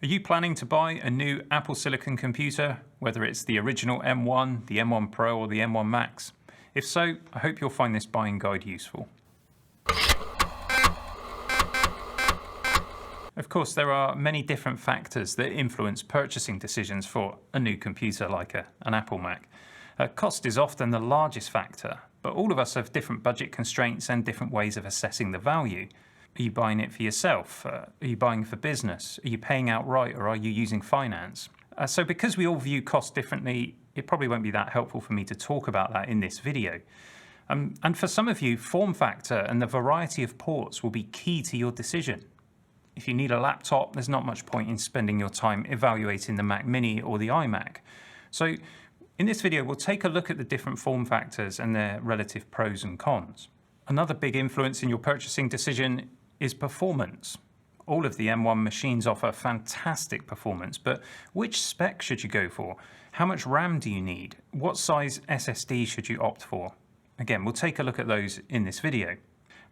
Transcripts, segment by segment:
Are you planning to buy a new Apple Silicon computer, whether it's the original M1, the M1 Pro or the M1 Max? If so, I hope you'll find this buying guide useful. Of course, there are many different factors that influence purchasing decisions for a new computer like an Apple Mac. Cost is often the largest factor, but all of us have different budget constraints and different ways of assessing the value. Are you buying it for yourself? Are you buying for business? Are you paying outright or are you using finance? So because we all view cost differently, it probably won't be that helpful for me to talk about that in this video. And for some of you, form factor and the variety of ports will be key to your decision. If you need a laptop, there's not much point in spending your time evaluating the Mac Mini or the iMac. So in this video, we'll take a look at the different form factors and their relative pros and cons. Another big influence in your purchasing decision is performance. All of the M1 machines offer fantastic performance, but which spec should you go for? How much RAM do you need? What size SSD should you opt for? Again, we'll take a look at those in this video.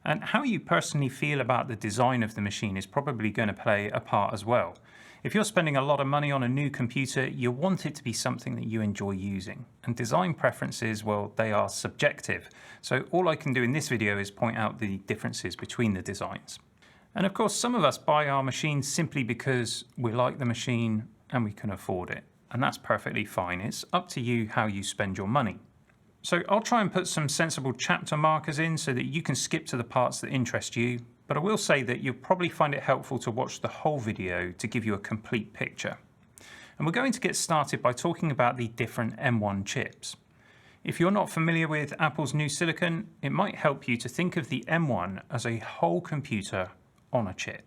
And how you personally feel about the design of the machine is probably going to play a part as well. If you're spending a lot of money on a new computer, you want it to be something that you enjoy using. And design preferences, well, they are subjective. So all I can do in this video is point out the differences between the designs. And of course, some of us buy our machines simply because we like the machine and we can afford it. And that's perfectly fine. It's up to you how you spend your money. So I'll try and put some sensible chapter markers in so that you can skip to the parts that interest you. But I will say that you'll probably find it helpful to watch the whole video to give you a complete picture. And we're going to get started by talking about the different M1 chips. If you're not familiar with Apple's new silicon, it might help you to think of the M1 as a whole computer on a chip.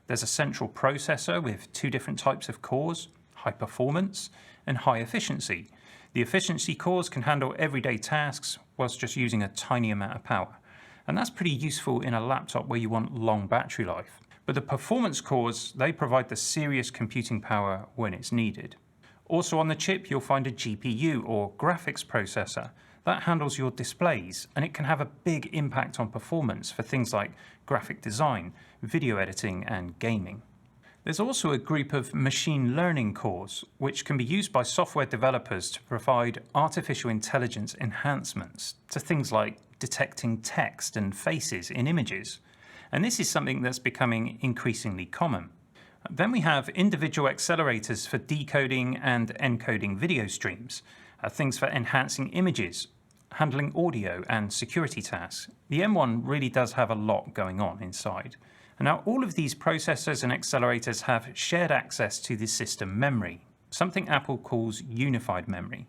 There's a central processor with two different types of cores, high performance and high efficiency. The efficiency cores can handle everyday tasks whilst just using a tiny amount of power. And that's pretty useful in a laptop where you want long battery life. But the performance cores, they provide the serious computing power when it's needed. Also on the chip, you'll find a GPU or graphics processor. That handles your displays, and it can have a big impact on performance for things like graphic design, video editing, and gaming. There's also a group of machine learning cores, which can be used by software developers to provide artificial intelligence enhancements to things like detecting text and faces in images. And this is something that's becoming increasingly common. Then we have individual accelerators for decoding and encoding video streams, things for enhancing images, handling audio and security tasks. The M1 really does have a lot going on inside. And now all of these processors and accelerators have shared access to the system memory, something Apple calls unified memory.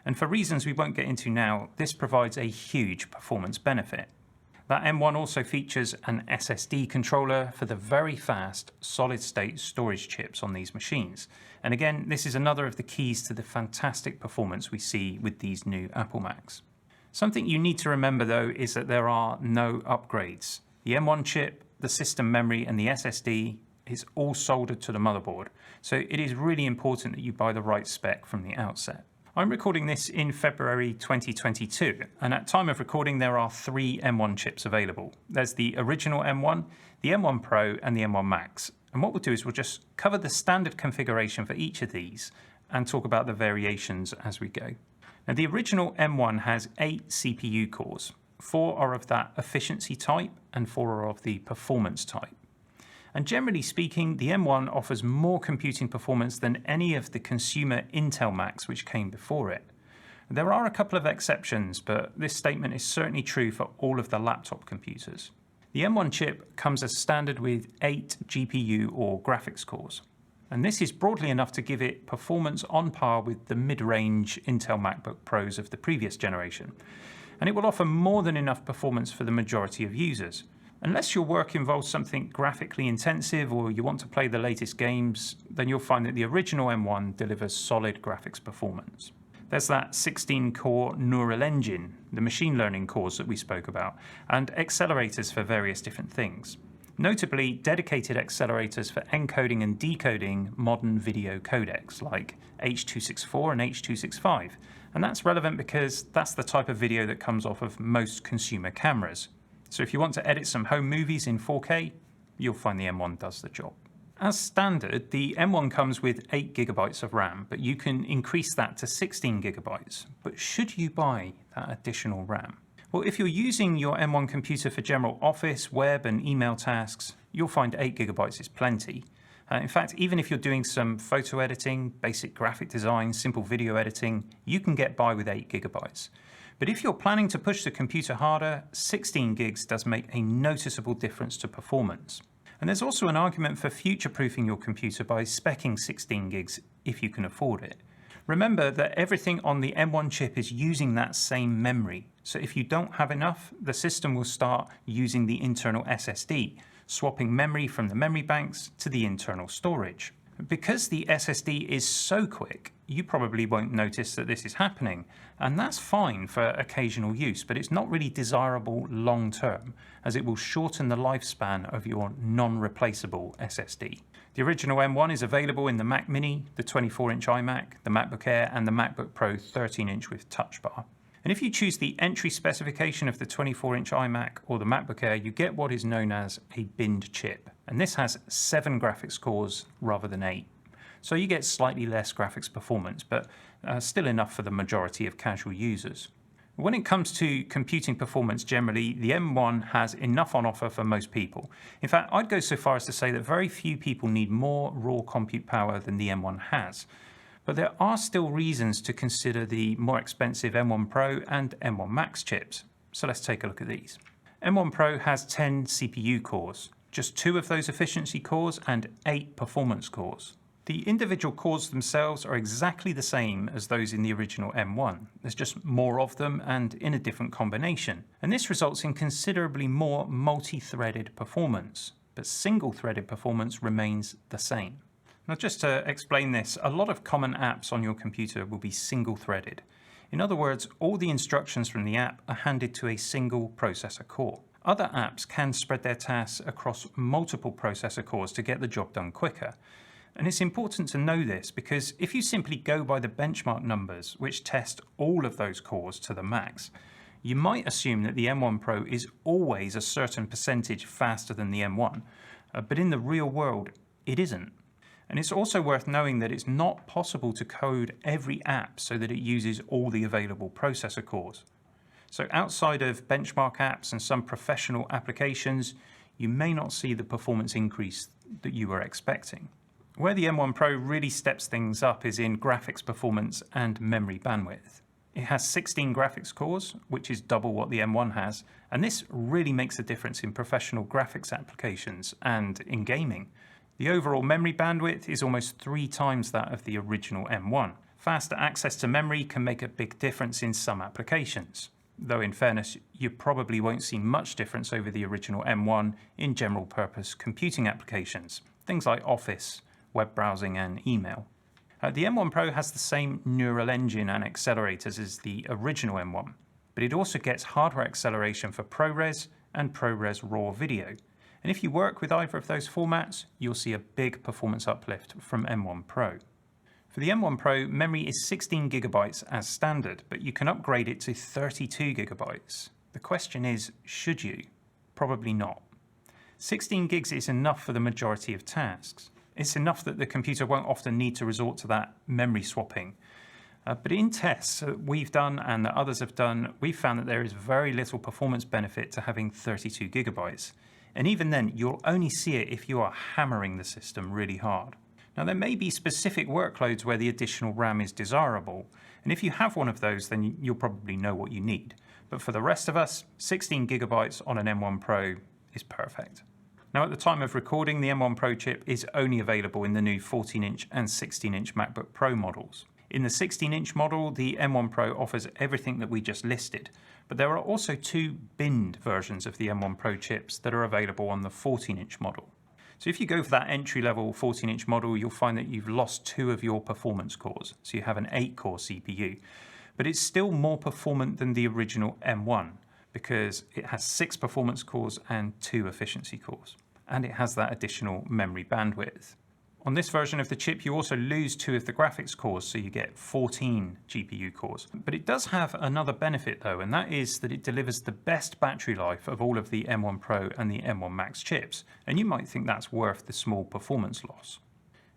And for reasons we won't get into now, this provides a huge performance benefit. That M1 also features an SSD controller for the very fast solid-state storage chips on these machines. And again, this is another of the keys to the fantastic performance we see with these new Apple Macs. Something you need to remember though is that there are no upgrades. The M1 chip, the system memory and the SSD is all soldered to the motherboard. So it is really important that you buy the right spec from the outset. I'm recording this in February 2022, and at time of recording there are 3 M1 chips available. There's the original M1, the M1 Pro and the M1 Max. And what we'll do is we'll just cover the standard configuration for each of these and talk about the variations as we go. Now the original M1 has 8 CPU cores. 4 are of that efficiency type and 4 are of the performance type. And generally speaking, the M1 offers more computing performance than any of the consumer Intel Macs which came before it. There are a couple of exceptions, but this statement is certainly true for all of the laptop computers. The M1 chip comes as standard with 8 GPU or graphics cores. And this is broadly enough to give it performance on par with the mid-range Intel MacBook Pros of the previous generation. And it will offer more than enough performance for the majority of users. Unless your work involves something graphically intensive or you want to play the latest games, then you'll find that the original M1 delivers solid graphics performance. There's that 16-core neural engine, the machine learning cores that we spoke about, and accelerators for various different things. Notably, dedicated accelerators for encoding and decoding modern video codecs like H.264 and H.265. And that's relevant because that's the type of video that comes off of most consumer cameras. So if you want to edit some home movies in 4K, you'll find the M1 does the job. As standard, the M1 comes with 8 gigabytes of RAM, but you can increase that to 16 gigabytes. But should you buy that additional RAM? Well, if you're using your M1 computer for general office, web and email tasks, you'll find 8 gigabytes is plenty. In fact, even if you're doing some photo editing, basic graphic design, simple video editing, you can get by with 8 gigabytes. But if you're planning to push the computer harder, 16 gigs does make a noticeable difference to performance. And there's also an argument for future-proofing your computer by speccing 16 gigs if you can afford it. Remember that everything on the M1 chip is using that same memory. So if you don't have enough, the system will start using the internal SSD, swapping memory from the memory banks to the internal storage. Because the SSD is so quick, you probably won't notice that this is happening, and that's fine for occasional use, but it's not really desirable long term, as it will shorten the lifespan of your non-replaceable SSD. The original M1 is available in the Mac Mini, the 24-inch iMac, the MacBook Air, and the MacBook Pro 13-inch with Touch Bar. And if you choose the entry specification of the 24-inch iMac or the MacBook Air, you get what is known as a binned chip. And this has 7 graphics cores rather than 8. So you get slightly less graphics performance, but still enough for the majority of casual users. When it comes to computing performance generally, the M1 has enough on offer for most people. In fact, I'd go so far as to say that very few people need more raw compute power than the M1 has. But there are still reasons to consider the more expensive M1 Pro and M1 Max chips. So let's take a look at these. M1 Pro has 10 CPU cores, just 2 of those efficiency cores and 8 performance cores. The individual cores themselves are exactly the same as those in the original M1. There's just more of them and in a different combination. And this results in considerably more multi-threaded performance, but single-threaded performance remains the same. Now, just to explain this, a lot of common apps on your computer will be single-threaded. In other words, all the instructions from the app are handed to a single processor core. Other apps can spread their tasks across multiple processor cores to get the job done quicker. And it's important to know this because if you simply go by the benchmark numbers, which test all of those cores to the max, you might assume that the M1 Pro is always a certain percentage faster than the M1, but in the real world, it isn't. And it's also worth knowing that it's not possible to code every app so that it uses all the available processor cores. So outside of benchmark apps and some professional applications, you may not see the performance increase that you were expecting. Where the M1 Pro really steps things up is in graphics performance and memory bandwidth. It has 16 graphics cores, which is double what the M1 has, and this really makes a difference in professional graphics applications and in gaming. The overall memory bandwidth is almost 3 times that of the original M1. Faster access to memory can make a big difference in some applications, though in fairness, you probably won't see much difference over the original M1 in general purpose computing applications, things like Office, web browsing and email. The M1 Pro has the same neural engine and accelerators as the original M1, but it also gets hardware acceleration for ProRes and ProRes RAW video. And if you work with either of those formats, you'll see a big performance uplift from M1 Pro. For the M1 Pro, memory is 16 gigabytes as standard, but you can upgrade it to 32 gigabytes. The question is, should you? Probably not. 16 gigs is enough for the majority of tasks. It's enough that the computer won't often need to resort to that memory swapping. But in tests that we've done and that others have done, we've found that there is very little performance benefit to having 32 gigabytes. And even then, you'll only see it if you are hammering the system really hard. Now, there may be specific workloads where the additional RAM is desirable, and if you have one of those, then you'll probably know what you need. But for the rest of us, 16 gigabytes on an M1 Pro is perfect. Now, at the time of recording, the M1 Pro chip is only available in the new 14-inch and 16-inch MacBook Pro models. In the 16-inch model, the M1 Pro offers everything that we just listed, but there are also 2 binned versions of the M1 Pro chips that are available on the 14-inch model. So if you go for that entry-level 14-inch model, you'll find that you've lost 2 of your performance cores. So you have an 8-core CPU, but it's still more performant than the original M1 because it has 6 performance cores and 2 efficiency cores, and it has that additional memory bandwidth. On this version of the chip, you also lose 2 of the graphics cores, so you get 14 GPU cores. But it does have another benefit though, and that is that it delivers the best battery life of all of the M1 Pro and the M1 Max chips, and you might think that's worth the small performance loss.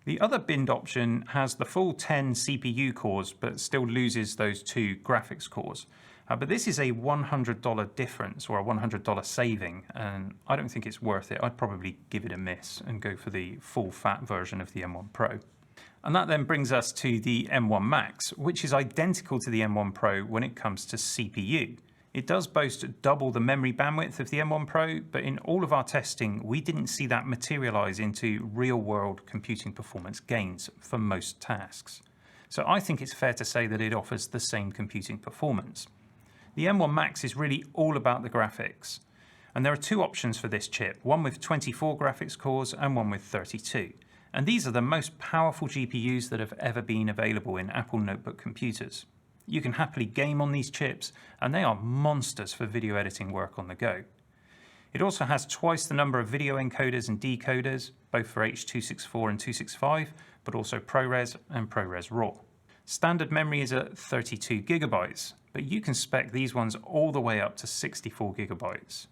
The other binned option has the full 10 CPU cores, but still loses those 2 graphics cores. But this is a $100 difference, or a $100 saving, and I don't think it's worth it. I'd probably give it a miss and go for the full fat version of the M1 Pro. And that then brings us to the M1 Max, which is identical to the M1 Pro when it comes to CPU. It does boast double the memory bandwidth of the M1 Pro, but in all of our testing, we didn't see that materialize into real-world computing performance gains for most tasks. So I think it's fair to say that it offers the same computing performance. The M1 Max is really all about the graphics. And there are 2 options for this chip, one with 24 graphics cores and one with 32. And these are the most powerful GPUs that have ever been available in Apple notebook computers. You can happily game on these chips, and they are monsters for video editing work on the go. It also has twice the number of video encoders and decoders, both for H.264 and 265, but also ProRes and ProRes RAW. Standard memory is at 32 gigabytes, but you can spec these ones all the way up to 64 gigabytes.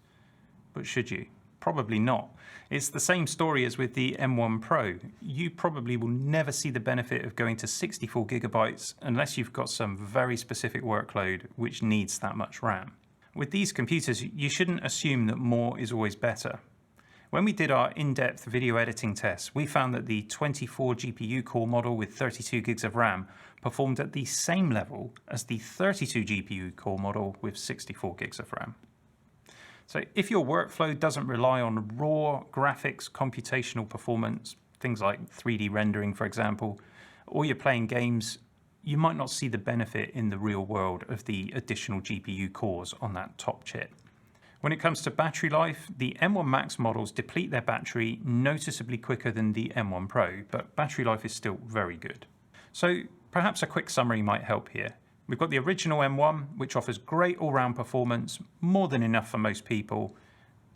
But should you? Probably not. It's the same story as with the M1 Pro. You probably will never see the benefit of going to 64 gigabytes unless you've got some very specific workload which needs that much RAM. With these computers, you shouldn't assume that more is always better. When we did our in-depth video editing tests, we found that the 24 GPU core model with 32 gigs of RAM performed at the same level as the 32 GPU core model with 64 gigs of RAM. So if your workflow doesn't rely on raw graphics computational performance, things like 3D rendering, for example, or you're playing games, you might not see the benefit in the real world of the additional GPU cores on that top chip. When it comes to battery life, the M1 Max models deplete their battery noticeably quicker than the M1 Pro, but battery life is still very good. So perhaps a quick summary might help here. We've got the original M1, which offers great all-round performance, more than enough for most people.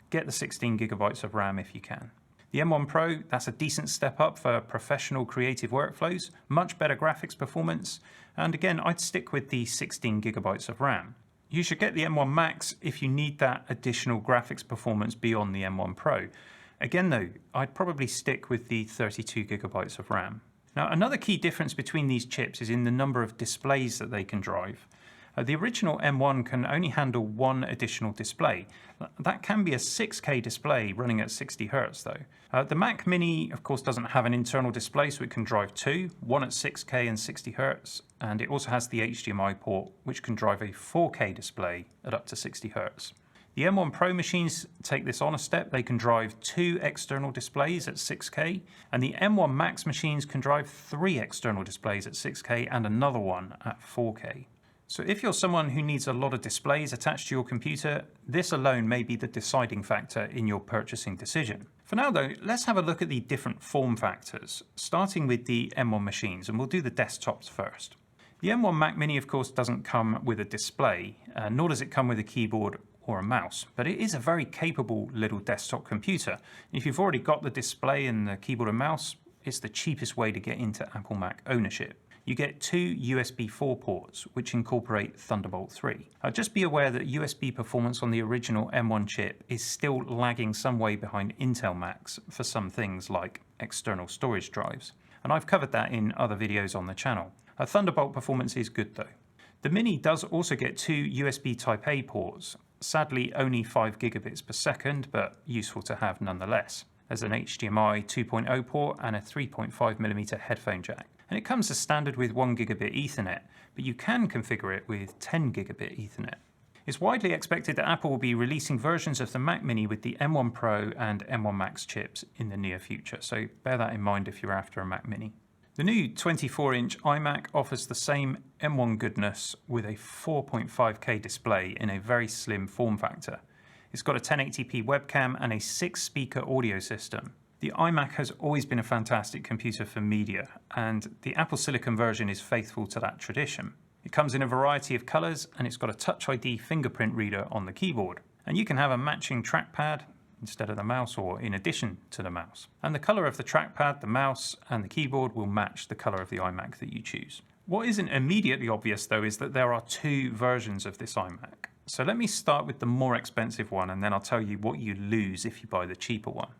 Get the 16 gigabytes of RAM if you can. The M1 Pro, that's a decent step up for professional creative workflows, much better graphics performance, and again, I'd stick with the 16 gigabytes of RAM. You should get the M1 Max if you need that additional graphics performance beyond the M1 Pro. Again though, I'd probably stick with the 32 gigabytes of RAM. Now another key difference between these chips is in the number of displays that they can drive. The original M1 can only handle 1 additional display. That can be a 6K display running at 60 Hz though. The Mac Mini of course doesn't have an internal display, so it can drive 2, one at 6K and 60 Hz, and it also has the HDMI port which can drive a 4K display at up to 60 Hz. The M1 Pro machines take this on a step. They can drive 2 external displays at 6K, and the M1 Max machines can drive 3 external displays at 6K and another one at 4K. So if you're someone who needs a lot of displays attached to your computer, this alone may be the deciding factor in your purchasing decision. For now though, let's have a look at the different form factors, starting with the M1 machines, and we'll do the desktops first. The M1 Mac Mini of course doesn't come with a display, nor does it come with a keyboard or a mouse, but it is a very capable little desktop computer. If you've already got the display and the keyboard and mouse, it's the cheapest way to get into Apple Mac ownership. You get 2 USB 4 ports, which incorporate Thunderbolt 3. Just be aware that USB performance on the original M1 chip is still lagging some way behind Intel Macs for some things like external storage drives. And I've covered that in other videos on the channel. Thunderbolt performance is good though. The Mini does also get 2 USB Type-A ports, sadly only 5 gigabits per second, but useful to have nonetheless. There's an HDMI 2.0 port and a 3.5mm headphone jack. And it comes as standard with 1 gigabit Ethernet, but you can configure it with 10 gigabit Ethernet. It's widely expected that Apple will be releasing versions of the Mac Mini with the M1 Pro and M1 Max chips in the near future, so bear that in mind if you're after a Mac Mini. The new 24-inch iMac offers the same M1 goodness with a 4.5K display in a very slim form factor. It's got a 1080p webcam and a 6-speaker audio system. The iMac has always been a fantastic computer for media, and the Apple Silicon version is faithful to that tradition. It comes in a variety of colors, and it's got a Touch ID fingerprint reader on the keyboard. And you can have a matching trackpad, instead of the mouse or in addition to the mouse. And the color of the trackpad, the mouse and the keyboard will match the color of the iMac that you choose. What isn't immediately obvious though is that there are two versions of this iMac. So let me start with the more expensive one and then I'll tell you what you lose if you buy the cheaper one.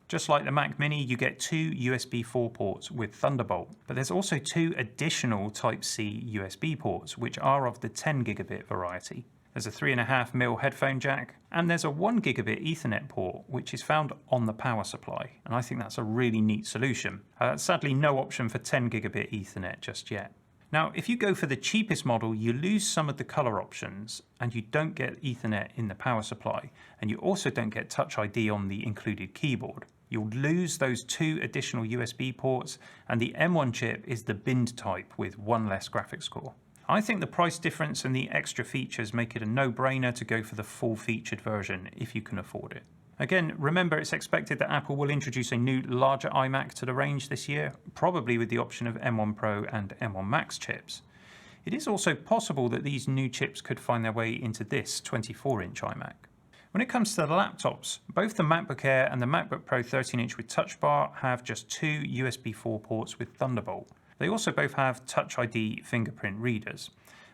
Just like the Mac Mini, you get two USB 4 ports with Thunderbolt, but there's also two additional Type-C USB ports, which are of the 10 gigabit variety. There's a 3.5mm headphone jack, and there's a 1 gigabit Ethernet port, which is found on the power supply, and I think that's a really neat solution. Sadly, no option for 10 gigabit Ethernet just yet. Now, if you go for the cheapest model, you lose some of the color options and you don't get Ethernet in the power supply, and you also don't get Touch ID on the included keyboard. You'll lose those two additional USB ports, and the M1 chip is the binned type with one less graphics core. I think the price difference and the extra features make it a no-brainer to go for the full-featured version if you can afford it. Again, remember it's expected that Apple will introduce a new larger iMac to the range this year, probably with the option of M1 Pro and M1 Max chips. It is also possible that these new chips could find their way into this 24-inch iMac. When it comes to the laptops, both the MacBook Air and the MacBook Pro 13-inch with Touch Bar have just two USB 4 ports with Thunderbolt. They also both have Touch ID fingerprint readers.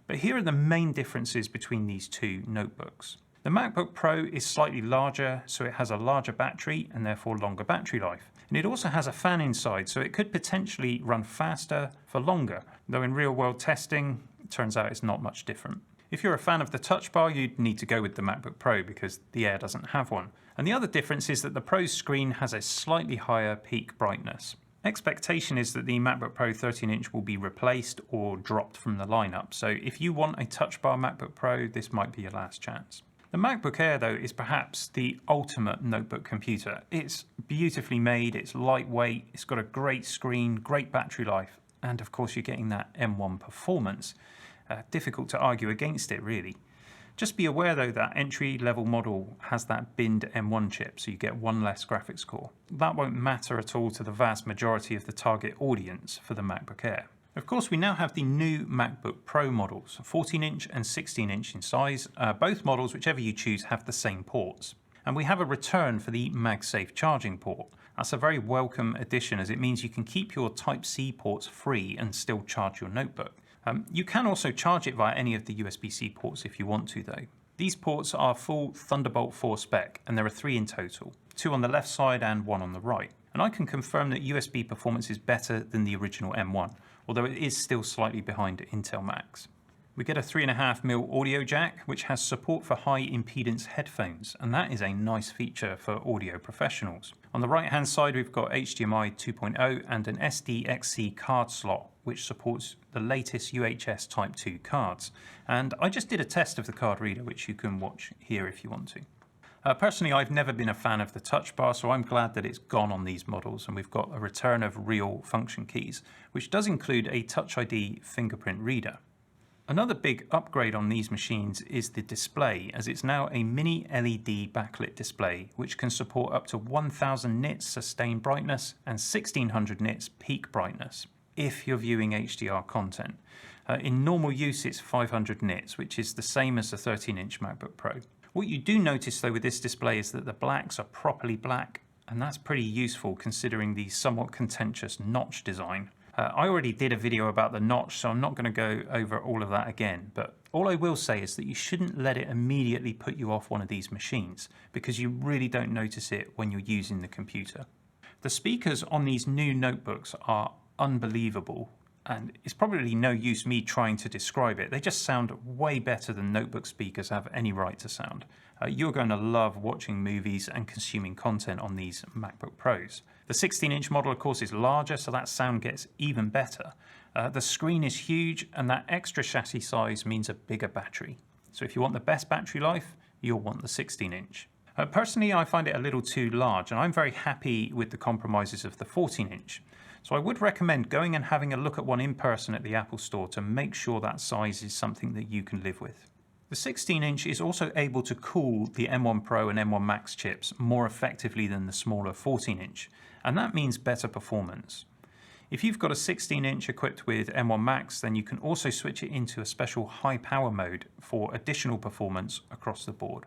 But here are the main differences between these two notebooks. The MacBook Pro is slightly larger, so it has a larger battery and therefore longer battery life. And it also has a fan inside, so it could potentially run faster for longer, though in real-world testing, it turns out it's not much different. If you're a fan of the Touch Bar, you'd need to go with the MacBook Pro because the Air doesn't have one. And the other difference is that the Pro's screen has a slightly higher peak brightness. Expectation is that the MacBook Pro 13-inch will be replaced or dropped from the lineup, so if you want a Touch Bar MacBook Pro, this might be your last chance. The MacBook Air, though, is perhaps the ultimate notebook computer. It's beautifully made, it's lightweight, it's got a great screen, great battery life, and of course you're getting that M1 performance. Difficult to argue against it, really. Just be aware, though, that entry-level model has that binned M1 chip, so you get one less graphics core. That won't matter at all to the vast majority of the target audience for the MacBook Air. Of course, we now have the new MacBook Pro models, 14-inch and 16-inch in size. Both models, whichever you choose, have the same ports. And we have a return for the MagSafe charging port. That's a very welcome addition, as it means you can keep your Type-C ports free and still charge your notebook. You can also charge it via any of the USB-C ports if you want to, though. These ports are full Thunderbolt 4 spec, and there are 3 in total, 2 on the left side and 1 on the right. And I can confirm that USB performance is better than the original M1, although it is still slightly behind Intel Macs. We get a 3.5mm audio jack, which has support for high impedance headphones, and that is a nice feature for audio professionals. On the right hand side, we've got HDMI 2.0 and an SDXC card slot, which supports the latest UHS Type 2 cards. And I just did a test of the card reader, which you can watch here if you want to. Personally, I've never been a fan of the Touch Bar, so I'm glad that it's gone on these models, and we've got a return of real function keys, which does include a Touch ID fingerprint reader. Another big upgrade on these machines is the display, as it's now a mini LED backlit display, which can support up to 1000 nits sustained brightness and 1600 nits peak brightness, if you're viewing HDR content. In normal use, it's 500 nits, which is the same as the 13-inch MacBook Pro. What you do notice, though, with this display is that the blacks are properly black, and that's pretty useful considering the somewhat contentious notch design. I already did a video about the notch, so I'm not going to go over all of that again, but all I will say is that you shouldn't let it immediately put you off one of these machines, because you really don't notice it when you're using the computer. The speakers on these new notebooks are unbelievable, and it's probably no use me trying to describe it. They just sound way better than notebook speakers have any right to sound. You're going to love watching movies and consuming content on these MacBook Pros. The 16-inch model, of course, is larger, so that sound gets even better. The screen is huge, and that extra chassis size means a bigger battery. So if you want the best battery life, you'll want the 16-inch. Personally, I find it a little too large, and I'm very happy with the compromises of the 14-inch. So I would recommend going and having a look at one in person at the Apple Store to make sure that size is something that you can live with. The 16-inch is also able to cool the M1 Pro and M1 Max chips more effectively than the smaller 14-inch, and that means better performance. If you've got a 16-inch equipped with M1 Max, then you can also switch it into a special high power mode for additional performance across the board.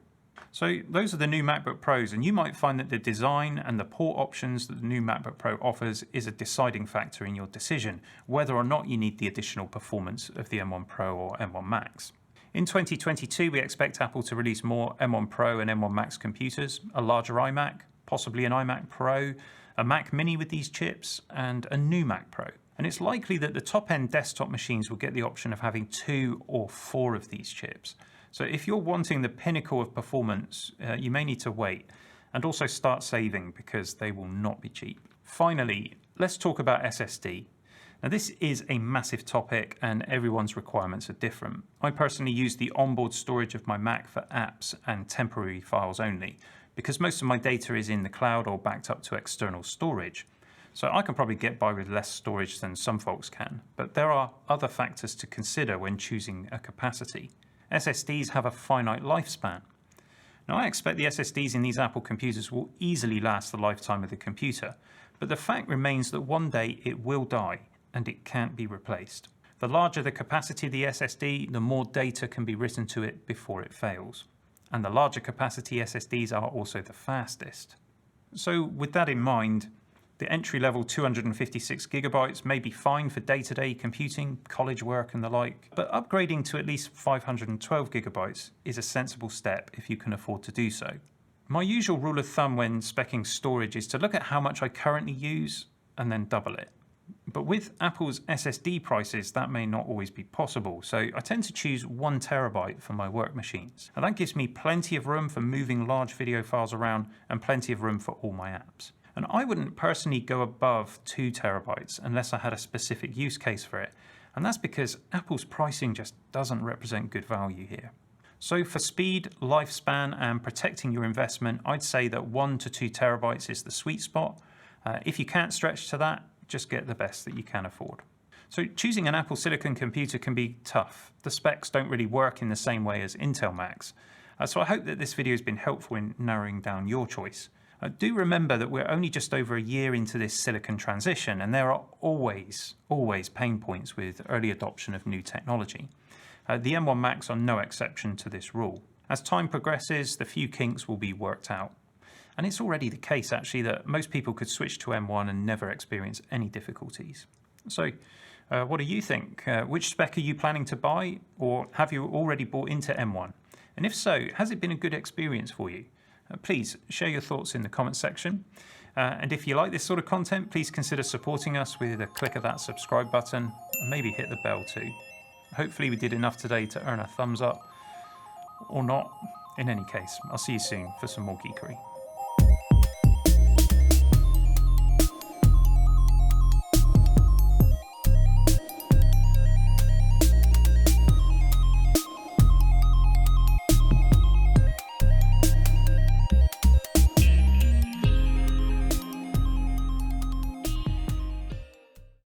So those are the new MacBook Pros, and you might find that the design and the port options that the new MacBook Pro offers is a deciding factor in your decision, whether or not you need the additional performance of the M1 Pro or M1 Max. In 2022, we expect Apple to release more M1 Pro and M1 Max computers, a larger iMac, possibly an iMac Pro, a Mac Mini with these chips, and a new Mac Pro. And it's likely that the top-end desktop machines will get the option of having 2 or 4 of these chips. So if you're wanting the pinnacle of performance, you may need to wait and also start saving because they will not be cheap. Finally, let's talk about SSD. Now this is a massive topic and everyone's requirements are different. I personally use the onboard storage of my Mac for apps and temporary files only because most of my data is in the cloud or backed up to external storage. So I can probably get by with less storage than some folks can, but there are other factors to consider when choosing a capacity. SSDs have a finite lifespan. Now I expect the SSDs in these Apple computers will easily last the lifetime of the computer, but the fact remains that one day it will die and it can't be replaced. The larger the capacity of the SSD, the more data can be written to it before it fails. And the larger capacity SSDs are also the fastest. So with that in mind, the entry-level 256 gigabytes may be fine for day-to-day computing, college work and the like, but upgrading to at least 512 gigabytes is a sensible step if you can afford to do so. My usual rule of thumb when speccing storage is to look at how much I currently use and then double it. But with Apple's SSD prices, that may not always be possible, so I tend to choose 1 terabyte for my work machines. And that gives me plenty of room for moving large video files around and plenty of room for all my apps. And I wouldn't personally go above 2 terabytes unless I had a specific use case for it. And that's because Apple's pricing just doesn't represent good value here. So for speed, lifespan, and protecting your investment, I'd say that 1 to 2 terabytes is the sweet spot. If you can't stretch to that, just get the best that you can afford. So choosing an Apple Silicon computer can be tough. The specs don't really work in the same way as Intel Macs. So I hope that this video has been helpful in narrowing down your choice. Do remember that we're only just over a year into this silicon transition, and there are always pain points with early adoption of new technology. The M1 Macs are no exception to this rule. As time progresses, the few kinks will be worked out. And it's already the case, actually, that most people could switch to M1 and never experience any difficulties. So, what do you think? Which spec are you planning to buy, or have you already bought into M1? And if so, has it been a good experience for you? Please share your thoughts in the comments section. And if you like this sort of content, please consider supporting us with a click of that subscribe button and maybe hit the bell too. Hopefully we did enough today to earn a thumbs up, or not. In any case, I'll see you soon for some more geekery.